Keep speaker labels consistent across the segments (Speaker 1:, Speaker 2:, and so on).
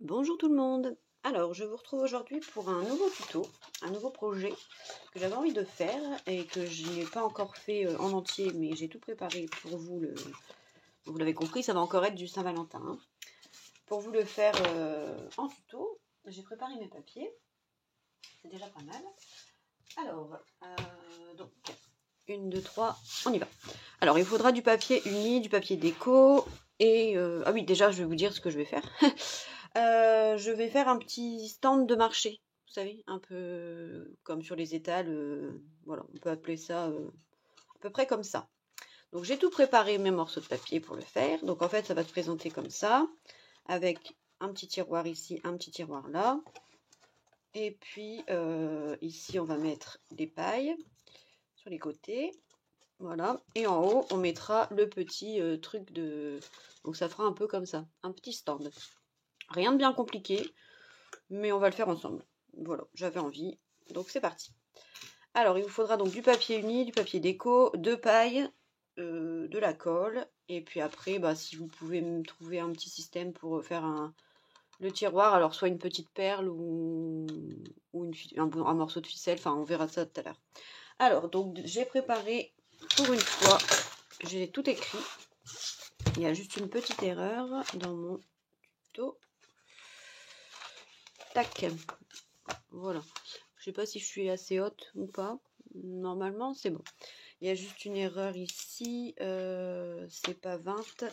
Speaker 1: Bonjour tout le monde. Alors, je vous retrouve aujourd'hui pour un nouveau tuto, un nouveau projet que j'avais envie de faire et que je n'ai pas encore fait en entier, mais j'ai tout préparé pour vous. Vous l'avez compris, ça va encore être du Saint-Valentin. Hein. Pour vous le faire en tuto, j'ai préparé mes papiers. C'est déjà pas mal. Alors, donc, 1, 2, 3, on y va. Alors, il faudra du papier uni, du papier déco et... ah oui, déjà, je vais vous dire ce que je vais faire. Je vais faire un petit stand de marché, vous savez, un peu comme sur les étals, voilà, on peut appeler ça à peu près comme ça. Donc j'ai tout préparé, mes morceaux de papier pour le faire. Donc en fait, ça va se présenter comme ça, avec un petit tiroir ici, un petit tiroir là. Et puis ici, on va mettre des pailles sur les côtés. Voilà. Et en haut, on mettra le petit truc de... Donc ça fera un peu comme ça, un petit stand. Rien de bien compliqué, mais on va le faire ensemble. Voilà, j'avais envie, donc c'est parti. Alors, il vous faudra donc du papier uni, du papier déco, de paille, de la colle, et puis après, si vous pouvez me trouver un petit système pour faire le tiroir, alors soit une petite perle ou un morceau de ficelle, enfin on verra ça tout à l'heure. Alors, donc j'ai préparé, pour une fois, j'ai tout écrit. Il y a juste une petite erreur dans mon tuto. Tac. Voilà. Je sais pas si je suis assez haute ou pas. Normalement, c'est bon. Il y a juste une erreur ici. C'est pas 20.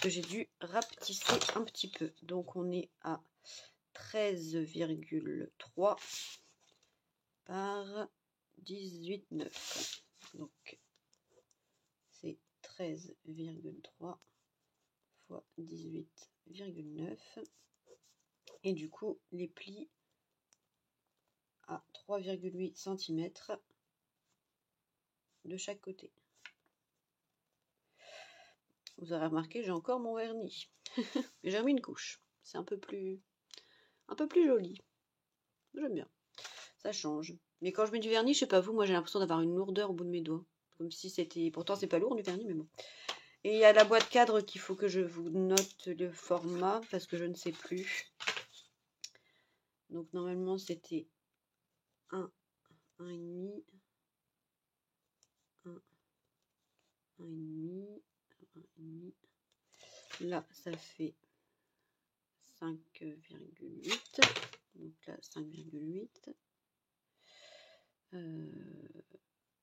Speaker 1: Que j'ai dû rapetisser un petit peu. Donc, on est à 13,3 par 18,9. Donc, c'est 13,3 fois 18,9. Et du coup, les plis à 3,8 cm de chaque côté. Vous aurez remarqué, j'ai encore mon vernis. J'ai remis une couche. C'est un peu plus joli. J'aime bien. Ça change. Mais quand je mets du vernis, je sais pas vous, moi j'ai l'impression d'avoir une lourdeur au bout de mes doigts. Comme si c'était... Pourtant c'est pas lourd du vernis, mais bon. Et il y a la boîte cadre qu'il faut que je vous note le format, parce que je ne sais plus. Donc normalement c'était 1, 1,5, 1, 1,5, 1,5. Là, ça fait 5,8. Donc là, 5,8.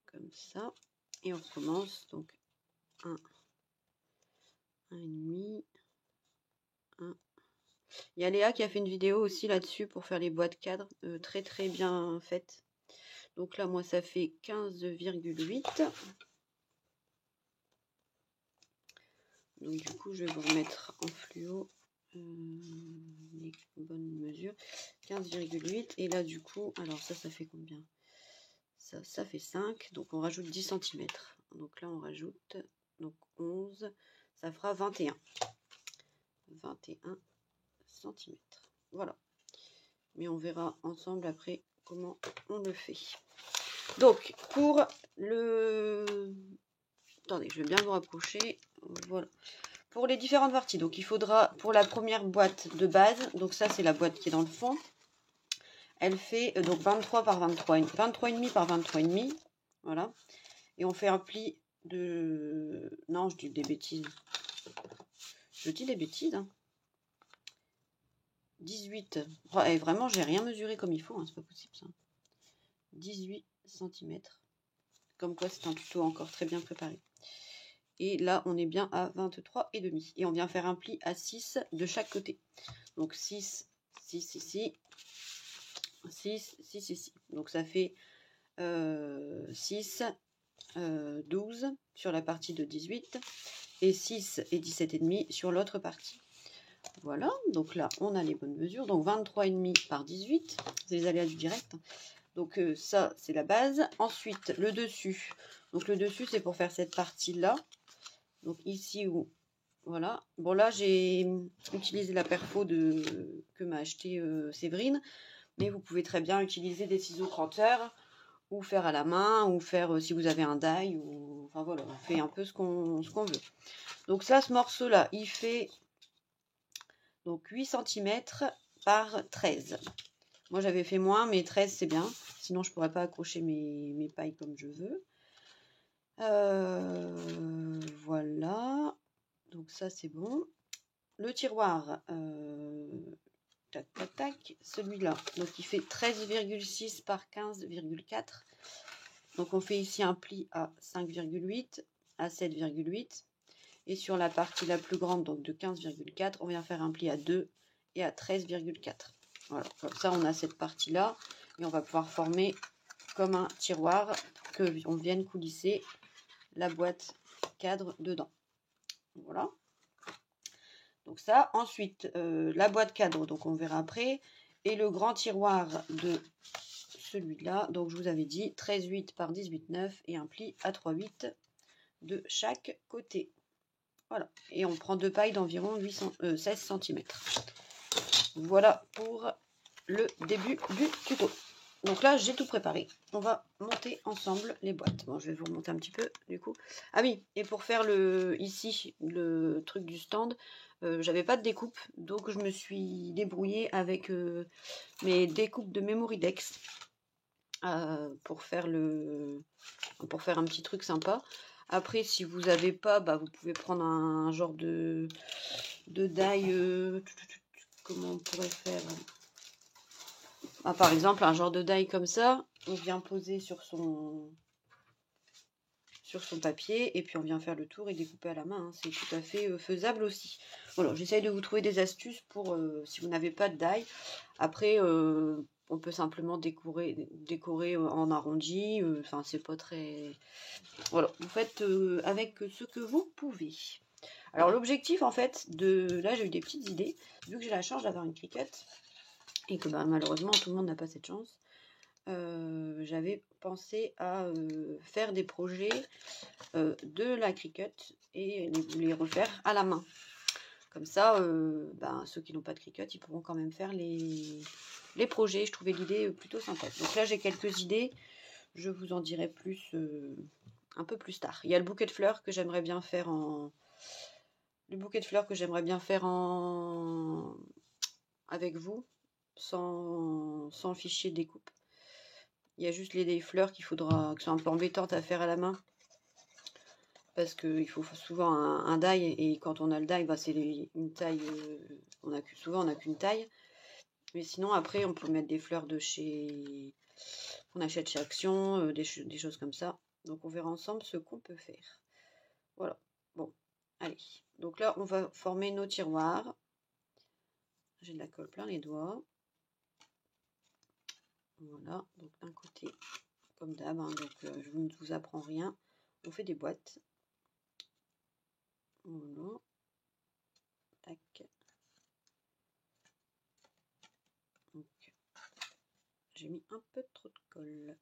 Speaker 1: Comme ça. Et on recommence. Donc 1, 1,5, 1. Il y a Léa qui a fait une vidéo aussi là-dessus pour faire les boîtes cadres. Très très bien faites. Donc là, moi, ça fait 15,8. Donc du coup, je vais vous remettre en fluo les bonnes mesures. 15,8. Et là, du coup, alors ça fait combien? Ça fait 5. Donc on rajoute 10 cm. Donc là, on rajoute donc 11. Ça fera 21. 21 cm. Voilà. Mais on verra ensemble après comment on le fait. Donc, pour le... Attendez, je vais bien vous rapprocher. Voilà. Pour les différentes parties, donc il faudra pour la première boîte de base, donc ça c'est la boîte qui est dans le fond. Elle fait donc 23 par 23, 23,5 par 23,5. Voilà. Et on fait un pli de... Non, je dis des bêtises. Je dis des bêtises, hein. 18. Et vraiment, j'ai rien mesuré comme il faut, hein, c'est pas possible ça. 18 cm. Comme quoi, c'est un tuto encore très bien préparé. Et là, on est bien à 23,5. Et on vient faire un pli à 6 de chaque côté. Donc 6, 6 ici. 6, 6 ici. Donc ça fait 6, 12 sur la partie de 18. Et 6 et 17,5 sur l'autre partie. Voilà, donc là, on a les bonnes mesures. Donc 23,5 par 18, c'est les aléas du direct. Donc ça, c'est la base. Ensuite, le dessus. Donc le dessus, c'est pour faire cette partie-là. Donc ici, où... Voilà. Bon, là, j'ai utilisé la perfo que m'a acheté Séverine. Mais vous pouvez très bien utiliser des ciseaux cranteurs ou faire à la main, ou faire si vous avez un die. Ou... Enfin voilà, on fait un peu ce qu'on veut. Donc ça, ce morceau-là, il fait... Donc 8 cm par 13. Moi j'avais fait moins, mais 13 c'est bien. Sinon je pourrais pas accrocher mes pailles comme je veux. Voilà. Donc ça c'est bon. Le tiroir, tac tac tac, celui-là. Donc il fait 13,6 par 15,4. Donc on fait ici un pli à 5,8, à 7,8. Et sur la partie la plus grande, donc de 15,4, on vient faire un pli à 2 et à 13,4. Voilà, comme ça on a cette partie-là. Et on va pouvoir former comme un tiroir que on vienne coulisser la boîte cadre dedans. Voilà. Donc ça, ensuite, la boîte cadre, donc on verra après. Et le grand tiroir de celui-là, donc je vous avais dit 13,8 par 18,9 et un pli à 3,8 de chaque côté. Voilà, et on prend deux pailles d'environ 16 cm. Voilà pour le début du tuto. Donc là, j'ai tout préparé. On va monter ensemble les boîtes. Bon, je vais vous remonter un petit peu, du coup. Ah oui, et pour faire ici, le truc du stand, j'avais pas de découpe. Donc, je me suis débrouillée avec mes découpes de Memoridex pour faire un petit truc sympa. Après, si vous n'avez pas, bah, vous pouvez prendre un genre de die. Comment on pourrait faire? Ah, par exemple, un genre de die comme ça, on vient poser sur son papier et puis on vient faire le tour et découper à la main. Hein. C'est tout à fait faisable aussi. Voilà, j'essaye de vous trouver des astuces pour si vous n'avez pas de die. Après, on peut simplement décorer en arrondi. Enfin, c'est pas très... Voilà, vous faites avec ce que vous pouvez. Alors, l'objectif, en fait, là, j'ai eu des petites idées. Vu que j'ai la chance d'avoir une Cricut, et que bah, malheureusement tout le monde n'a pas cette chance, j'avais pensé à faire des projets de la Cricut et les refaire à la main. Comme ça, ceux qui n'ont pas de Cricut, ils pourront quand même faire les projets. Je trouvais l'idée plutôt sympa. Donc là, j'ai quelques idées. Je vous en dirai plus un peu plus tard. Il y a le bouquet de fleurs que j'aimerais bien faire avec vous, sans fichier de découpe. Il y a juste les fleurs qui sont un peu embêtantes à faire à la main. Parce qu'il faut souvent un die. Et quand on a le die, bah, c'est une taille. Souvent, on n'a qu'une taille. Mais sinon, après, on peut mettre des fleurs de chez... qu'on achète chez Action, des choses comme ça. Donc, on verra ensemble ce qu'on peut faire. Voilà. Bon, allez. Donc là, on va former nos tiroirs. J'ai de la colle plein les doigts. Voilà, donc d'un côté, comme d'hab, hein, donc je ne vous apprends rien. On fait des boîtes. Voilà. Tac. Donc, j'ai mis un peu trop de colle.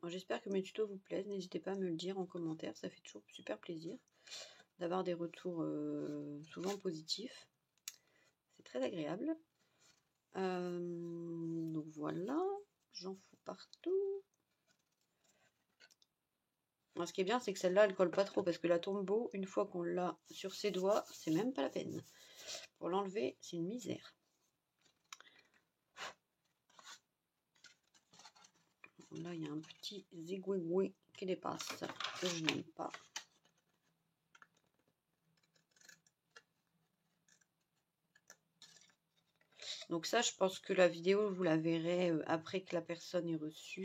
Speaker 1: J'espère que mes tutos vous plaisent. N'hésitez pas à me le dire en commentaire. Ça fait toujours super plaisir d'avoir des retours souvent positifs. C'est très agréable. Donc voilà. J'en fous partout. Alors, ce qui est bien, c'est que celle-là, elle colle pas trop. Parce que la Tombow, une fois qu'on l'a sur ses doigts, c'est même pas la peine. Pour l'enlever, c'est une misère. Là, il y a un petit zigouigoué qui dépasse, que je n'aime pas. Donc ça, je pense que la vidéo, vous la verrez après que la personne ait reçu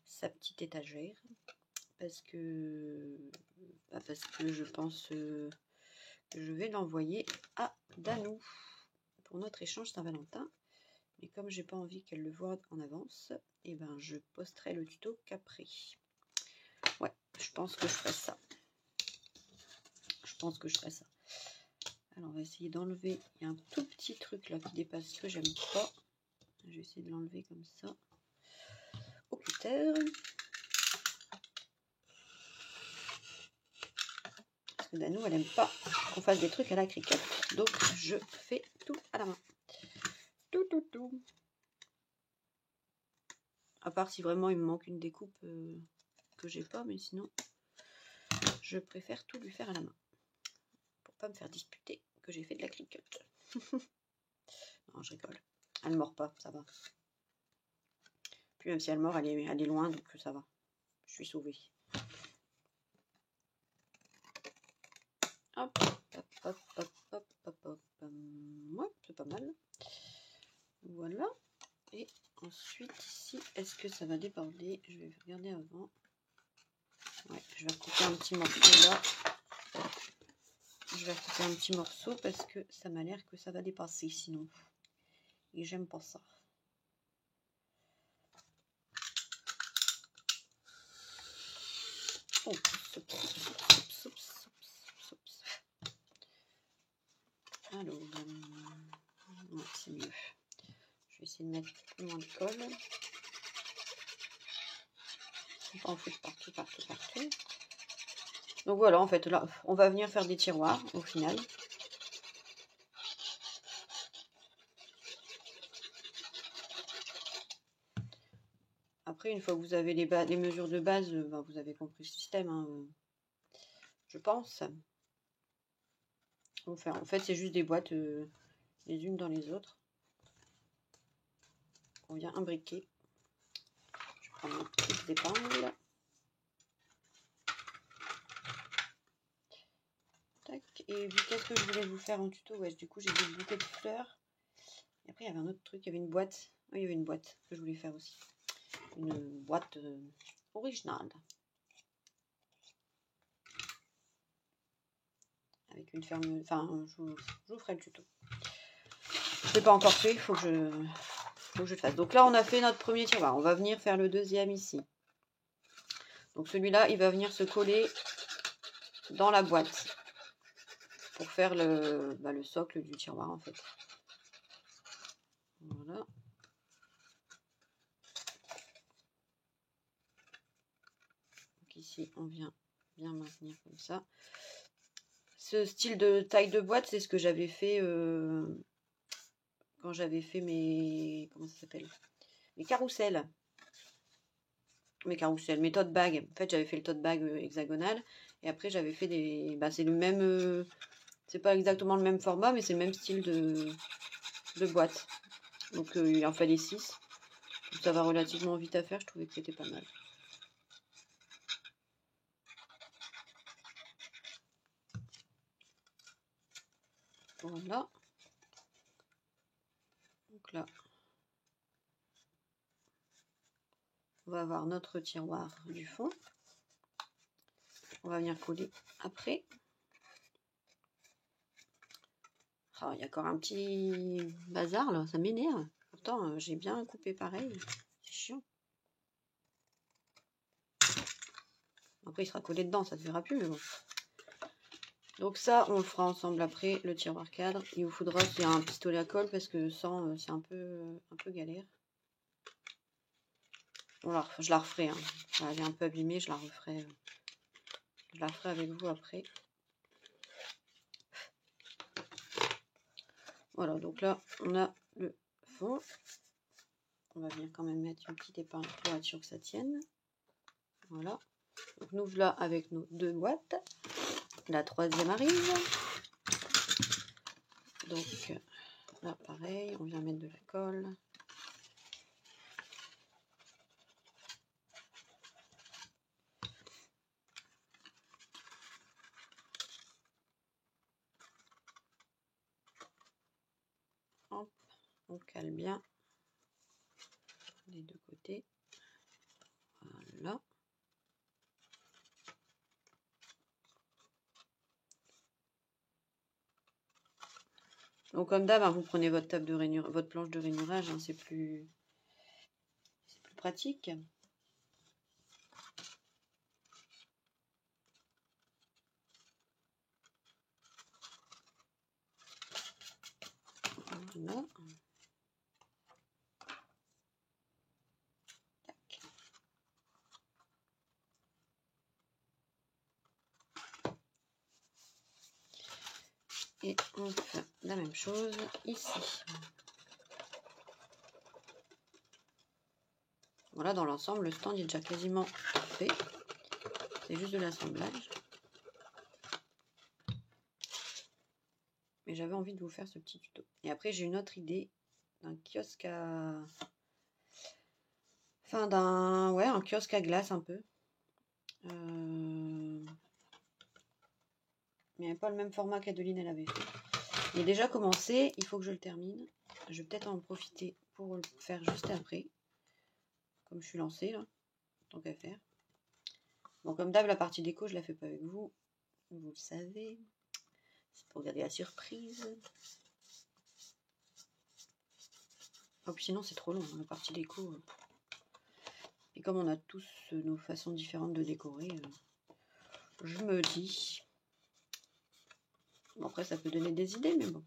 Speaker 1: sa petite étagère. Parce que je pense que je vais l'envoyer à Danou pour notre échange Saint-Valentin. Mais comme j'ai pas envie qu'elle le voie en avance, et ben je posterai le tuto qu'après. Ouais, je pense que je ferai ça. Alors on va essayer d'enlever. Il y a un tout petit truc là qui dépasse que j'aime pas. Je vais essayer de l'enlever comme ça. Au cutter. Parce que Danou, elle aime pas qu'on fasse des trucs à la Cricut. Donc je fais tout à la main. Tout. À part si vraiment il me manque une découpe que j'ai pas, mais sinon je préfère tout lui faire à la main. Pour pas me faire disputer que j'ai fait de la Cricut. Non, je rigole. Elle ne mord pas, ça va. Puis même si elle mord, elle est loin, donc ça va. Je suis sauvée. Hop, hop, hop, hop, hop, hop, hop. Ouais, c'est pas mal. Voilà. Et ensuite, ici, est-ce que ça va déborder? Je vais regarder avant. Ouais, je vais recouper un petit morceau là. Je vais recouper un petit morceau parce que ça m'a l'air que ça va dépasser sinon. Et j'aime pas ça. Oh, soup, soup, soup, soup, soup, soup, soup. Alors, ouais, c'est mieux. Je vais essayer de mettre plus moins de colle. On en fout partout, partout, partout. Donc voilà, en fait, là, on va venir faire des tiroirs au final. Après, une fois que vous avez les mesures de base, ben, vous avez compris le système, hein, je pense. En fait, c'est juste des boîtes les unes dans les autres. On vient imbriquer. Je prends mes petites épingles. Tac. Et qu'est-ce que je voulais vous faire en tuto? Ouais, du coup, j'ai des bouquets de fleurs. Et après, il y avait un autre truc. Il y avait une boîte. Oui, il y avait une boîte que je voulais faire aussi. Une boîte originale. Avec une ferme. Enfin, je vous ferai le tuto. Je ne l'ai pas encore fait. Il faut que je le fasse. Donc là, on a fait notre premier tiroir. On va venir faire le deuxième ici. Donc celui-là, il va venir se coller dans la boîte pour faire le socle du tiroir en fait. Voilà. Donc ici, on vient bien maintenir comme ça. Ce style de taille de boîte, c'est ce que j'avais fait quand j'avais fait mes... Comment ça s'appelle? Mes carousels. Mes tote bags. En fait, j'avais fait le tote bag hexagonal. Et après, j'avais fait des... Bah, c'est le même... c'est pas exactement le même format, mais c'est le même style de boîte. Donc, il en fallait 6. Ça va relativement vite à faire. Je trouvais que c'était pas mal. Voilà. Donc là, on va avoir notre tiroir du fond. On va venir coller après. Oh, il y a encore un petit bazar là, ça m'énerve. Pourtant, j'ai bien coupé pareil. C'est chiant. Après, il sera collé dedans, ça ne se verra plus, mais bon. Donc ça, on le fera ensemble après, le tiroir cadre. Il vous faudra aussi un pistolet à colle parce que sans, c'est un peu galère. Bon, je la referai. Hein. Elle est un peu abîmée, je la referai. Je la ferai avec vous après. Voilà, donc là, on a le fond. On va venir quand même mettre une petite épingle pour être sûr que ça tienne. Voilà. Donc nous voilà avec nos 2 boîtes. La troisième arrive. Donc là, pareil, on vient mettre de la colle. Hop, on cale bien des deux côtés. Voilà. Donc comme d'hab, hein, vous prenez votre table de rainure, votre planche de rainurage, hein, c'est plus pratique. Voilà. Tac. Et on fait la même chose ici. Voilà, dans l'ensemble, le stand est déjà quasiment fait. C'est juste de l'assemblage. Et j'avais envie de vous faire ce petit tuto. Et après, j'ai une autre idée d'un kiosque à... Enfin, un kiosque à glace un peu. Mais pas le même format qu'Adeline, elle avait fait. Il est déjà commencé, il faut que je le termine. Je vais peut-être en profiter pour le faire juste après. Comme je suis lancée, là. Tant qu'à faire. Bon, comme d'hab, la partie déco, je la fais pas avec vous. Vous le savez. C'est pour garder la surprise. Oh, puis sinon, c'est trop long, hein, la partie déco. Et comme on a tous nos façons différentes de décorer, je me dis... Bon, après, ça peut donner des idées, mais bon.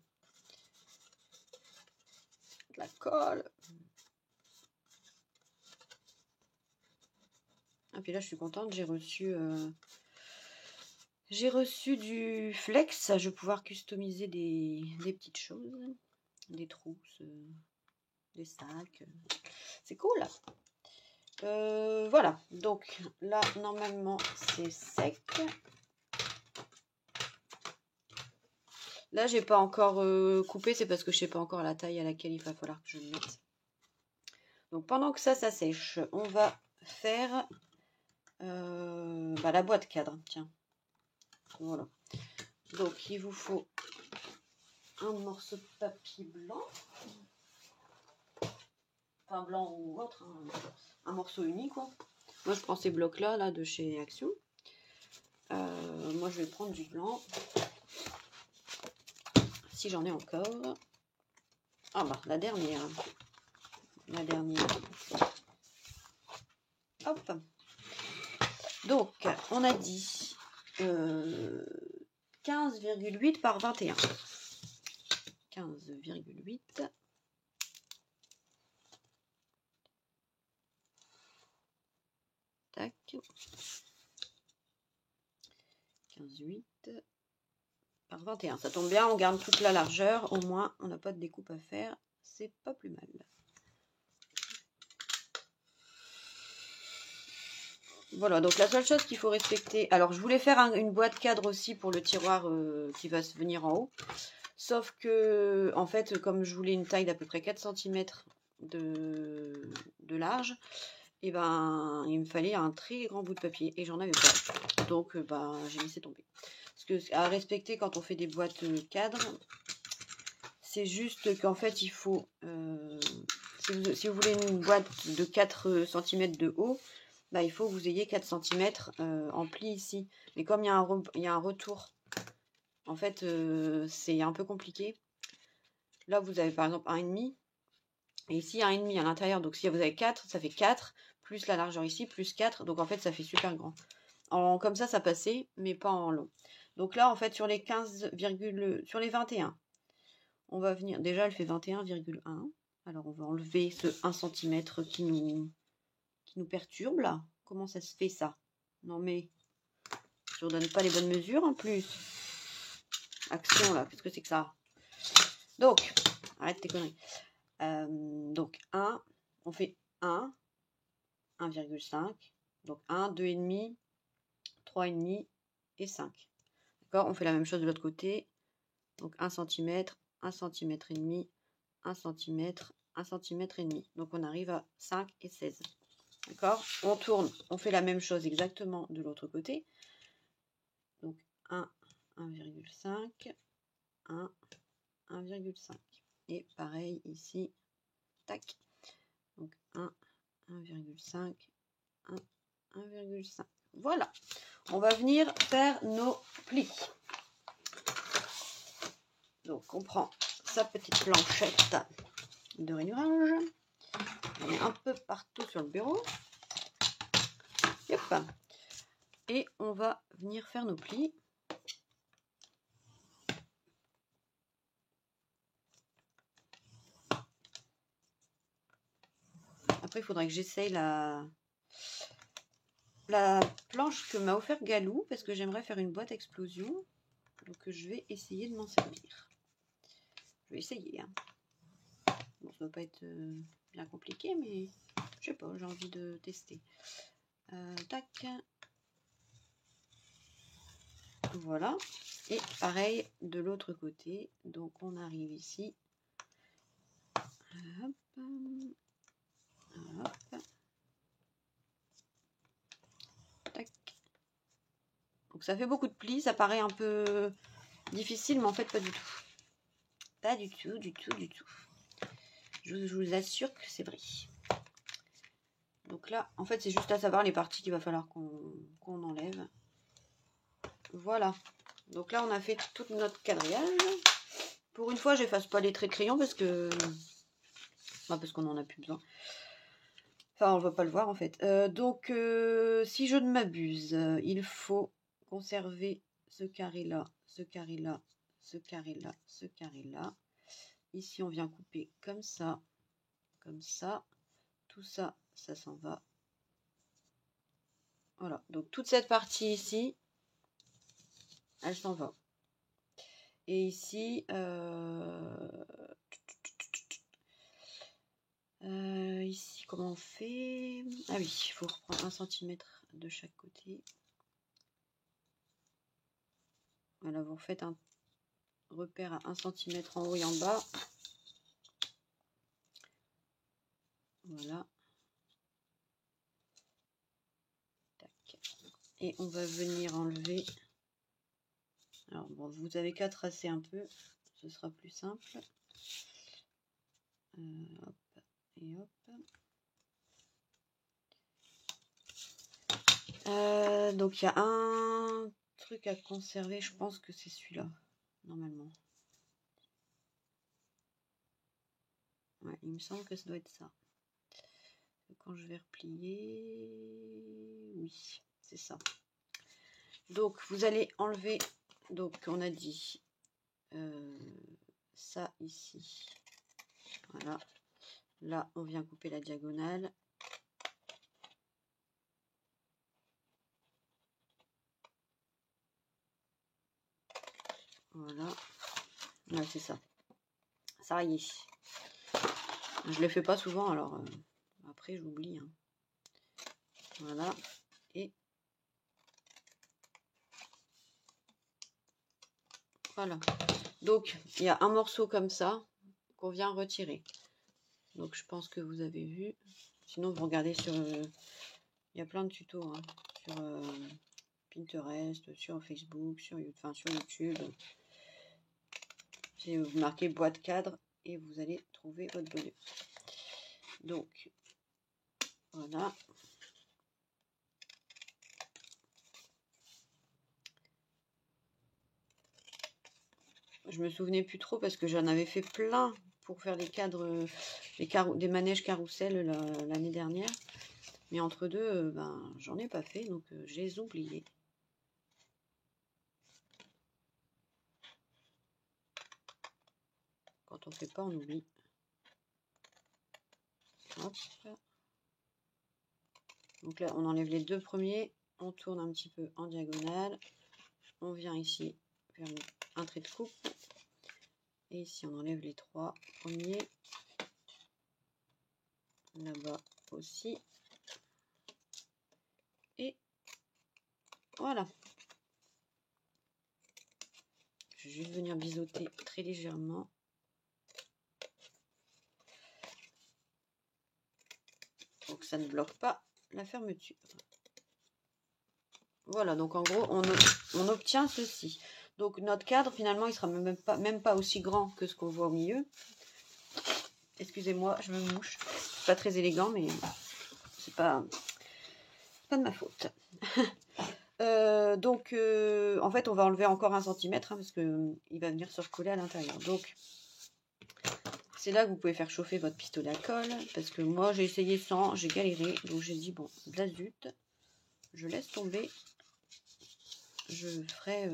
Speaker 1: De la colle. Ah, puis là, je suis contente, j'ai reçu du flex. Je vais pouvoir customiser des petites choses. Des trousses, des sacs. C'est cool. Voilà, donc là, normalement, c'est sec. Là, j'ai pas encore coupé, c'est parce que je sais pas encore la taille à laquelle il va falloir que je le mette. Donc, pendant que ça sèche, on va faire la boîte cadre. Tiens, voilà. Donc, il vous faut un morceau de papier blanc. Enfin, blanc ou autre. Hein, un morceau uni, quoi. Moi, je prends ces blocs-là, là, de chez Action. Moi, je vais prendre du blanc. Si j'en ai encore. Ah bah, la dernière. La dernière. Hop. Donc, on a dit 15,8 par 21. 15,8. Tac. 15,8 par 21. Ça tombe bien, on garde toute la largeur. Au moins, on n'a pas de découpe à faire. C'est pas plus mal. Voilà, donc la seule chose qu'il faut respecter... Alors, je voulais faire une boîte cadre aussi pour le tiroir qui va se venir en haut. Sauf que, en fait, comme je voulais une taille d'à peu près 4 cm de large, et ben, il me fallait un très grand bout de papier et j'en avais pas. Donc, j'ai laissé tomber. Parce que à respecter quand on fait des boîtes cadres, c'est juste qu'en fait, il faut... si vous voulez une boîte de 4 cm de haut, il faut que vous ayez 4 cm en pli ici. Mais comme il y a un retour, en fait, c'est un peu compliqué. Là, vous avez par exemple 1,5. Et ici, 1,5 à l'intérieur. Donc, si vous avez 4, ça fait 4. Plus la largeur ici, plus 4. Donc, en fait, ça fait super grand. Comme ça passait, mais pas en long. Donc là, en fait, sur les 15, sur les 21, on va venir... Déjà, elle fait 21,1. Alors, on va enlever ce 1 cm qui nous perturbe, là. Comment ça se fait, ça? Non, mais... Je ne donne pas les bonnes mesures, en plus. Action, là. Qu'est-ce que c'est que ça? Donc, arrête tes conneries. Donc 1, on fait 1, 1,5, donc 1, 2,5, 3,5 et 5. D'accord, on fait la même chose de l'autre côté. Donc 1 cm, 1 cm et demi, 1 cm, 1 cm et demi. Donc on arrive à 5 et 16. D'accord, on tourne, on fait la même chose exactement de l'autre côté. Donc 1, 1,5, 1, 1,5. Et pareil ici, tac. Donc 1, 1,5, 1,5. Voilà. On va venir faire nos plis. Donc on prend sa petite planchette de rainurage. On met un peu partout sur le bureau. Yep. Et on va venir faire nos plis. Après, il faudrait que j'essaye la planche que m'a offert Galou, parce que j'aimerais faire une boîte explosion. Donc je vais essayer de m'en servir. Je vais essayer. Hein. Bon, ça ne va pas être bien compliqué, mais je sais pas, j'ai envie de tester. Tac. Voilà. Et pareil de l'autre côté. Donc on arrive ici. Hop. Hop. Tac. Donc ça fait beaucoup de plis. Ça paraît un peu difficile, mais en fait pas du tout. Pas du tout, du tout, du tout. Je vous assure que c'est vrai. Donc là, en fait, c'est juste à savoir les parties qu'il va falloir qu'on enlève. Voilà. Donc là, on a fait tout notre quadrillage. Pour une fois, j'efface pas les traits de crayon parce que... parce qu'on en a plus besoin. Enfin, on ne va pas le voir en fait. Donc, si je ne m'abuse, il faut conserver ce carré-là, ce carré-là, ce carré-là, ce carré-là. Ici, on vient couper comme ça, comme ça. Tout ça, ça s'en va. Voilà. Donc, toute cette partie ici, elle s'en va. Et ici, ici, comment on fait? Ah oui, il faut reprendre 1 cm de chaque côté. Voilà, vous faites un repère à 1 cm en haut et en bas. Voilà. Tac. Et on va venir enlever. Alors bon, vous avez qu'à tracer un peu, ce sera plus simple. Hop et hop. Donc il y a un truc à conserver, je pense que c'est celui-là, normalement. Ouais, il me semble que ça doit être ça. Quand je vais replier, oui, c'est ça. Donc vous allez enlever, donc on a dit ça ici. Voilà. Là, on vient couper la diagonale. Voilà. Ouais, c'est ça. Ça y est. Je le fais pas souvent, alors après j'oublie. Hein. Voilà. Et voilà. Donc, il y a un morceau comme ça qu'on vient retirer. Donc, je pense que vous avez vu. Sinon, vous regardez sur... il y a plein de tutos. Hein, sur Pinterest, sur Facebook, sur YouTube. Si vous marquez boîte cadre et vous allez trouver votre bonheur. Donc, voilà. Je me souvenais plus trop parce que j'en avais fait plein pour faire des cadres, des manèges carrousel l'année dernière. Mais entre deux, j'en ai pas fait, donc j'ai oublié. Quand on fait pas, on oublie. Hop. Donc là, on enlève les deux premiers, on tourne un petit peu en diagonale. On vient ici faire un trait de coupe. Et ici, on enlève les trois premiers. Là-bas aussi. Et voilà. Je vais juste venir biseauter très légèrement. Donc ça ne bloque pas la fermeture. Voilà, donc en gros, on obtient ceci. Donc notre cadre, finalement, il sera même pas aussi grand que ce qu'on voit au milieu. Excusez-moi, je me mouche. C'est pas très élégant, mais c'est pas de ma faute. Donc, en fait, on va enlever encore 1 cm hein, parce qu'il va venir se recoller à l'intérieur. Donc, c'est là que vous pouvez faire chauffer votre pistolet à colle. Parce que moi, j'ai essayé sans, j'ai galéré. Donc, j'ai dit, bon, blazut, je laisse tomber. Je ferai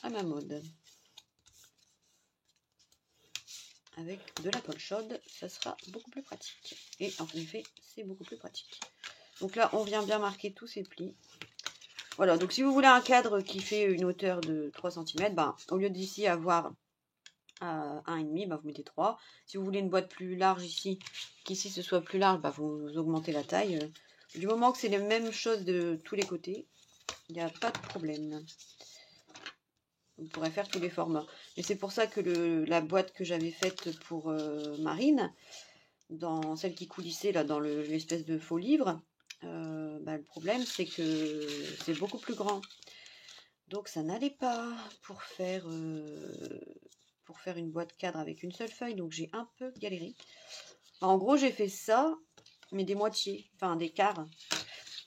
Speaker 1: à ma mode. Avec de la colle chaude, ça sera beaucoup plus pratique. Et en effet, c'est beaucoup plus pratique. Donc là, on vient bien marquer tous ces plis. Voilà, donc si vous voulez un cadre qui fait une hauteur de 3 cm, au lieu d'ici avoir 1,5, vous mettez 3. Si vous voulez une boîte plus large ici, qu'ici ce soit plus large, vous augmentez la taille. Du moment que c'est les mêmes choses de tous les côtés, Il n'y a pas de problème. On pourrait faire tous les formats. Et c'est pour ça que la boîte que j'avais faite pour Marine, dans celle qui coulissait là dans l'espèce de faux livre, le problème c'est que c'est beaucoup plus grand. Donc ça n'allait pas pour faire une boîte cadre avec une seule feuille. Donc j'ai un peu galéré. En gros j'ai fait ça, mais des moitiés, enfin des quarts.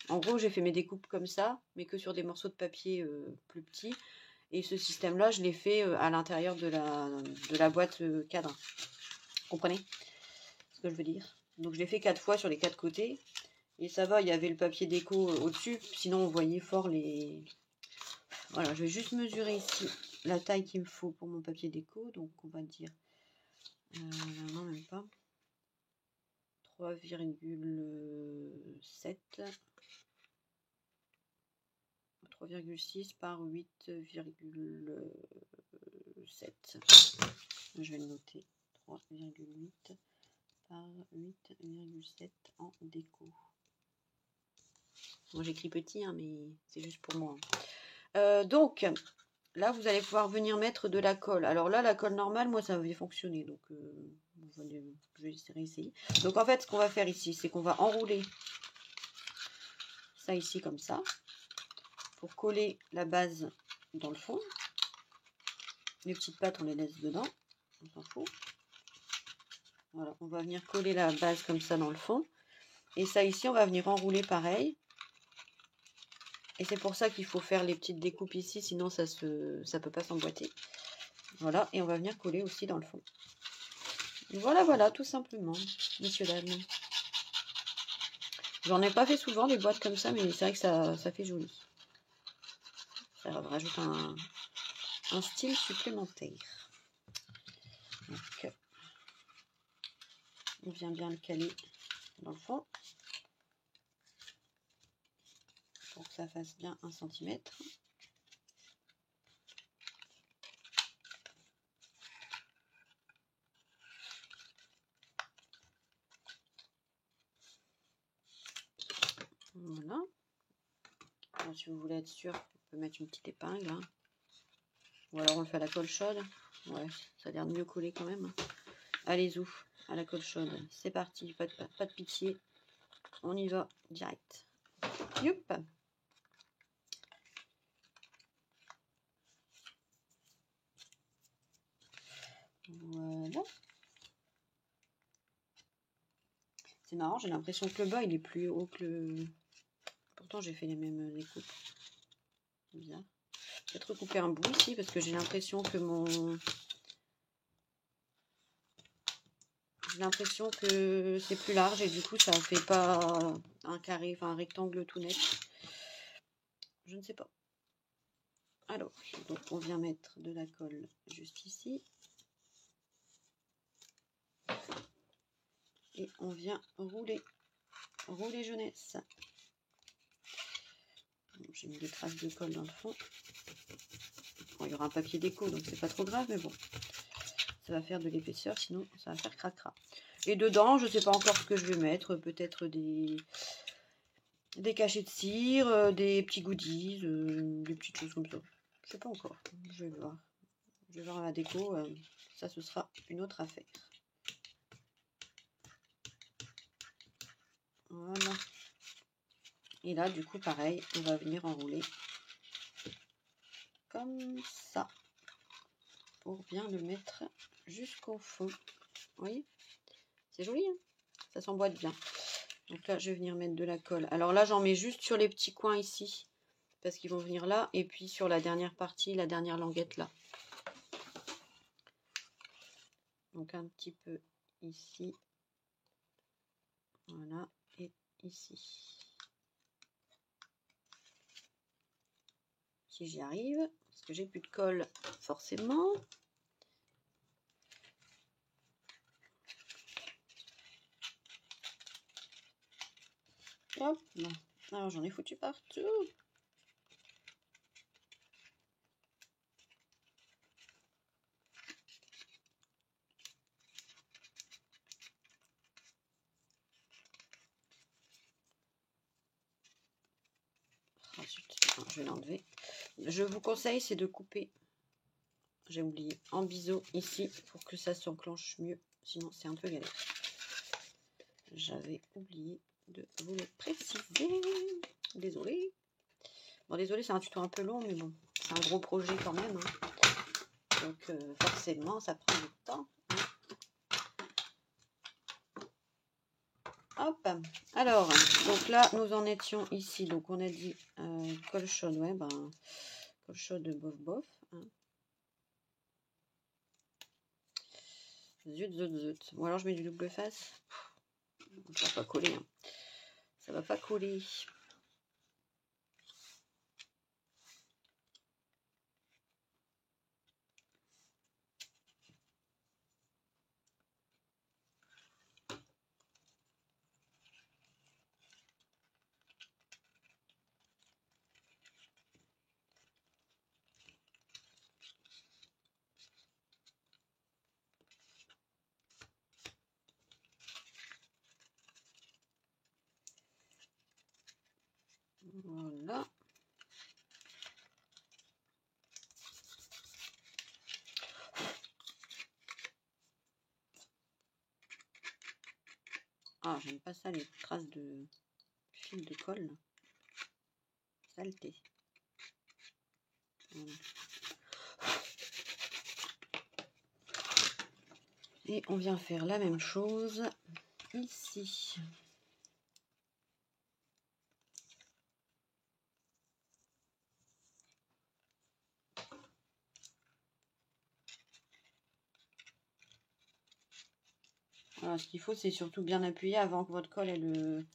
Speaker 1: En gros j'ai fait mes découpes comme ça, mais que sur des morceaux de papier plus petits. Et ce système-là, je l'ai fait à l'intérieur de la boîte cadre. Vous comprenez ce que je veux dire? Donc je l'ai fait 4 fois sur les 4 côtés. Et ça va, il y avait le papier déco au-dessus. Sinon, on voyait fort les... Voilà, je vais juste mesurer ici la taille qu'il me faut pour mon papier déco. Donc on va dire... non, même pas. 3,7. 3,6 par 8,7. Je vais le noter. 3,8 par 8,7 en déco. Moi j'écris petit, hein, mais c'est juste pour moi. Donc, là vous allez pouvoir venir mettre de la colle. Alors là, la colle normale, moi ça avait fonctionné. Donc, je vais essayer. Donc en fait, ce qu'on va faire ici, c'est qu'on va enrouler ça ici comme ça. Pour coller la base dans le fond. Les petites pattes, on les laisse dedans. On s'en fout. Voilà, on va venir coller la base comme ça dans le fond. Et ça ici, on va venir enrouler pareil. Et c'est pour ça qu'il faut faire les petites découpes ici, sinon ça peut pas s'emboîter. Voilà, et on va venir coller aussi dans le fond. Voilà, voilà, tout simplement, messieurs, dames. J'en ai pas fait souvent des boîtes comme ça, mais c'est vrai que ça fait joli. Ça rajoute un style supplémentaire. Donc, on vient bien le caler dans le fond. Pour que ça fasse bien 1 cm. Voilà. Alors, si vous voulez être sûr, on peut mettre une petite épingle. Hein. Ou alors on le fait à la colle chaude. Ouais, ça a l'air de mieux coller quand même. Allez-y, à la colle chaude. C'est parti, pas de pitié. On y va direct. Youp. Voilà. C'est marrant, j'ai l'impression que le bas il est plus haut que le... Pourtant j'ai fait les mêmes découpes. C'est bizarre. Je vais peut-être recouper un bout ici parce que j'ai l'impression que J'ai l'impression que c'est plus large et du coup ça fait pas un carré, enfin un rectangle tout net. Je ne sais pas. Alors, donc on vient mettre de la colle juste ici. Et on vient rouler jeunesse. Bon, j'ai mis des traces de colle dans le fond. Bon, il y aura un papier déco, donc c'est pas trop grave, mais bon. Ça va faire de l'épaisseur, sinon ça va faire cracra. Et dedans, je ne sais pas encore ce que je vais mettre. Peut-être des cachets de cire, des petits goodies, des petites choses comme ça. Je sais pas encore. Je vais voir. Je vais voir la déco. Ça, ce sera une autre affaire. Voilà. Et là, du coup, pareil, on va venir enrouler comme ça. Pour bien le mettre jusqu'au fond. Vous voyez? C'est joli, hein? Ça s'emboîte bien. Donc là, je vais venir mettre de la colle. Alors là, j'en mets juste sur les petits coins ici. Parce qu'ils vont venir là. Et puis sur la dernière partie, la dernière languette là. Donc un petit peu ici. Voilà. Et ici. Si j'y arrive. Parce que j'ai plus de colle forcément. Hop. Alors j'en ai foutu partout. Je je vais l'enlever. Je vous conseille, c'est de couper, j'ai oublié, en biseau ici pour que ça s'enclenche mieux. Sinon, c'est un peu galère. J'avais oublié de vous le préciser. Désolée. Bon, désolé, c'est un tuto un peu long, mais bon, c'est un gros projet quand même. Hein. Donc, forcément, ça prend du temps. Hop. Alors, donc là, nous en étions ici. Donc, on a dit colle chaude. Ouais, ben, colle chaude, bof, bof. Hein. Zut, zut, zut. Ou alors, je mets du double face. Ça va pas coller. Hein. Ça va pas coller. Voilà. Ah, j'aime pas ça, les traces de fil de colle. Saleté. Voilà. Et on vient faire la même chose ici. Voilà, ce qu'il faut, c'est surtout bien appuyer avant que votre colle elle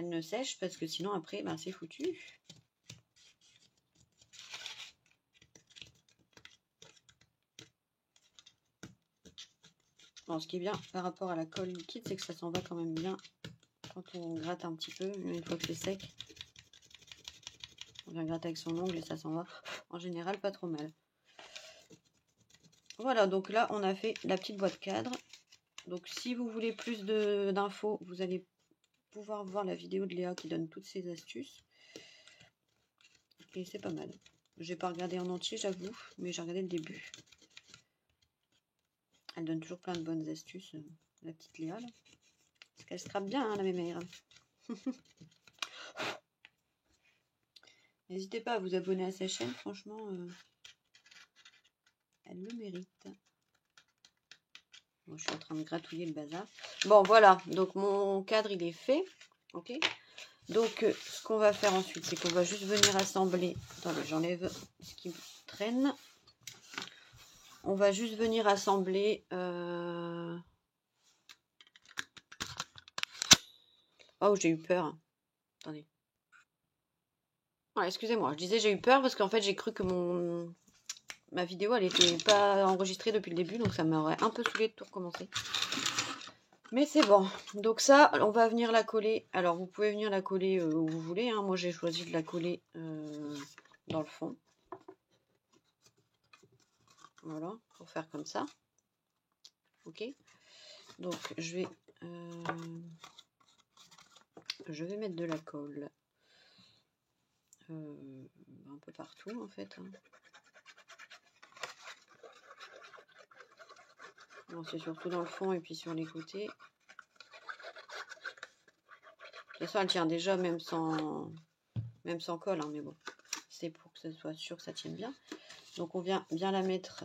Speaker 1: ne sèche, parce que sinon après, ben, c'est foutu. Alors, ce qui est bien par rapport à la colle liquide, c'est que ça s'en va quand même bien quand on gratte un petit peu, une fois que c'est sec. On vient gratter avec son ongle et ça s'en va en général pas trop mal. Voilà, donc là, on a fait la petite boîte cadre. Donc, si vous voulez plus d'infos, vous allez pouvoir voir la vidéo de Léa qui donne toutes ces astuces. Et c'est pas mal. J'ai pas regardé en entier, j'avoue, mais j'ai regardé le début. Elle donne toujours plein de bonnes astuces, la petite Léa. Là. Parce qu'elle scrape bien, hein, la mémère. N'hésitez pas à vous abonner à sa chaîne, franchement, elle le mérite. Bon, je suis en train de gratouiller le bazar. Bon, voilà, donc mon cadre, il est fait. Ok. Donc, ce qu'on va faire ensuite, c'est qu'on va juste venir assembler. Attendez, j'enlève ce qui traîne. On va juste venir assembler. Oh, j'ai eu peur. Attendez. Ah, excusez-moi, je disais j'ai eu peur parce qu'en fait j'ai cru que ma vidéo elle était pas enregistrée depuis le début, donc ça m'aurait un peu saoulé de tout recommencer. Mais c'est bon. Donc ça, on va venir la coller. Alors vous pouvez venir la coller où vous voulez. Hein. Moi j'ai choisi de la coller dans le fond. Voilà, pour faire comme ça. Ok. Donc je vais mettre de la colle un peu partout en fait. Hein. Bon, c'est surtout dans le fond et puis sur les côtés. De toute façon, elle tient déjà même sans colle, hein, mais bon, c'est pour que ce soit sûr que ça tienne bien. Donc on vient bien la mettre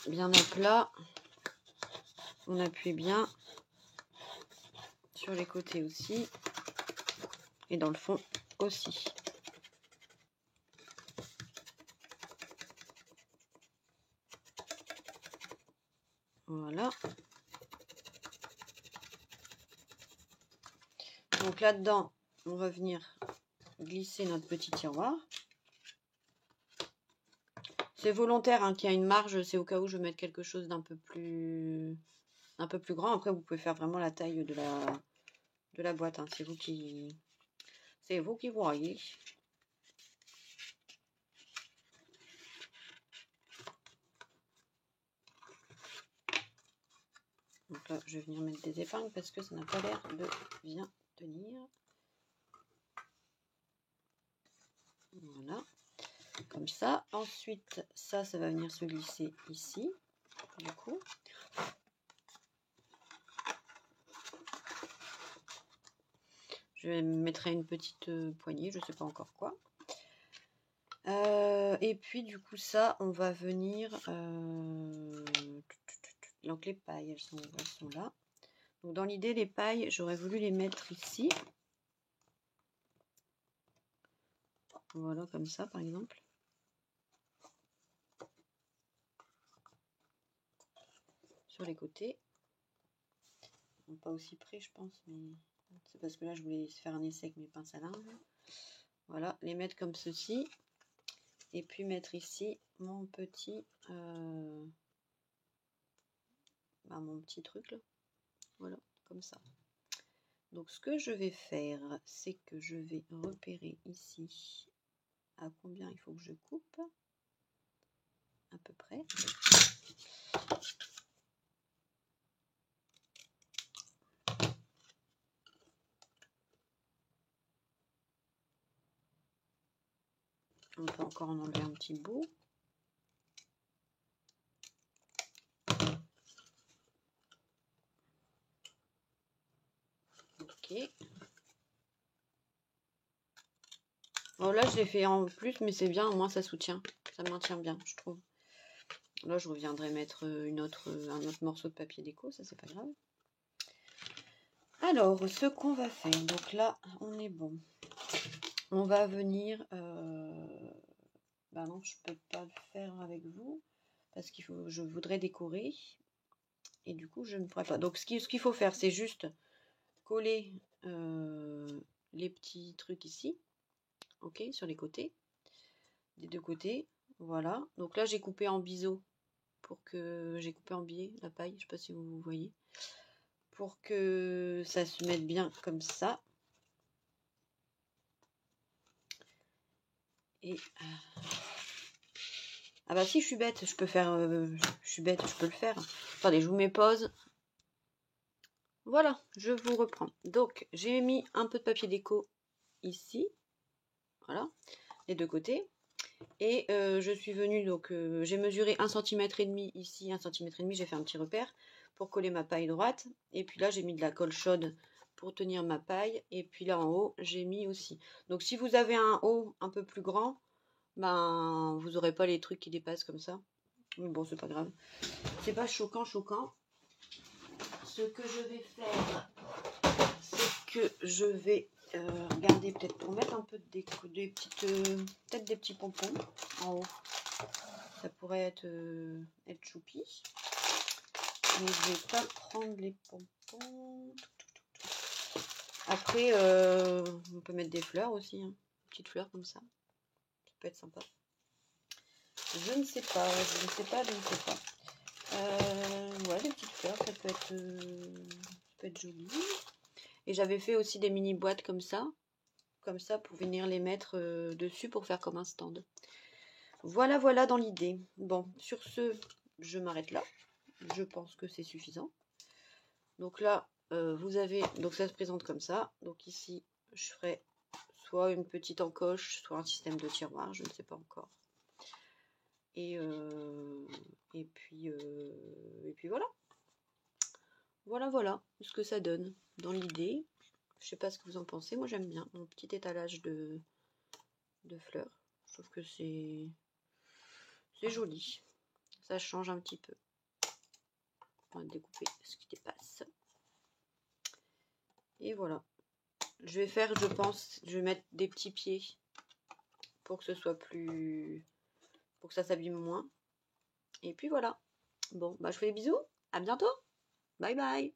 Speaker 1: bien à plat. On appuie bien sur les côtés aussi et dans le fond aussi. Voilà. Donc là-dedans, on va venir glisser notre petit tiroir. C'est volontaire hein, qu'il y a une marge, c'est au cas où je veux mettre quelque chose d'un peu plus grand. Après, vous pouvez faire vraiment la taille de la boîte. Hein. C'est vous qui voyez. Donc Donc là, je vais venir mettre des épingles parce que ça n'a pas l'air de bien tenir. Voilà, comme ça. Ensuite, ça va venir se glisser ici, du coup. Je vais mettre une petite poignée, je ne sais pas encore quoi. Et puis du coup ça, on va venir... donc les pailles, elles sont là. Donc dans l'idée, les pailles, j'aurais voulu les mettre ici. Voilà, comme ça par exemple. Sur les côtés. Donc, pas aussi près je pense, mais c'est parce que là je voulais faire un essai avec mes pinces à linge. Voilà, les mettre comme ceci. Et puis mettre ici mon petit mon petit truc là. Voilà, comme ça. Donc ce que je vais faire, c'est que je vais repérer ici à combien il faut que je coupe. À peu près. On peut encore en enlever un petit bout. Ok. Bon là je l'ai fait en plus, mais c'est bien, au moins ça soutient. Ça maintient bien, je trouve. Là je reviendrai mettre un autre morceau de papier déco, ça c'est pas grave. Alors ce qu'on va faire, donc là on est bon. On va venir... non, je peux pas le faire avec vous. Parce qu'il faut, je voudrais décorer. Et du coup je ne pourrais pas. Donc ce qu'il faut faire, c'est juste coller les petits trucs ici. Ok, sur les côtés. Des deux côtés. Voilà. Donc là j'ai coupé en biseau. J'ai coupé en biais la paille. Je sais pas si vous voyez. Pour que ça se mette bien comme ça. Et ah bah si, je suis bête, je peux faire, je suis bête, je peux le faire. Attendez, je vous mets pause. Voilà, je vous reprends. Donc j'ai mis un peu de papier déco ici, voilà, les deux côtés. Et je suis venue, donc j'ai mesuré 1,5 cm ici, 1,5 cm, j'ai fait un petit repère pour coller ma paille droite. Et puis là j'ai mis de la colle chaude pour tenir ma paille. Et puis là en haut j'ai mis aussi. Donc si vous avez un haut un peu plus grand, ben vous n'aurez pas les trucs qui dépassent comme ça. Mais bon, c'est pas grave. C'est pas choquant. Ce que je vais faire, c'est que je vais regarder peut-être pour mettre un peu des petites, peut-être des petits pompons en haut. Ça pourrait être choupi. Mais je vais pas prendre les pompons. Après, on peut mettre des fleurs aussi, hein. Petites fleurs comme ça. Ça peut être sympa. Je ne sais pas. Ouais, des petites fleurs, ça peut être joli. Et j'avais fait aussi des mini boîtes comme ça pour venir les mettre dessus pour faire comme un stand. Voilà dans l'idée. Bon, sur ce, je m'arrête là. Je pense que c'est suffisant. Donc là, vous avez, donc ça se présente comme ça. Donc ici, je ferai soit une petite encoche, soit un système de tiroir, je ne sais pas encore. Et puis voilà. Voilà ce que ça donne dans l'idée. Je sais pas ce que vous en pensez. Moi j'aime bien mon petit étalage de fleurs. Je trouve que c'est joli. Ça change un petit peu. On va découper ce qui dépasse. Et voilà. Je vais faire, je pense, je vais mettre des petits pieds pour que ce soit plus... pour que ça s'abîme moins. Et puis voilà. Bon, bah je fais des bisous. À bientôt. Bye bye.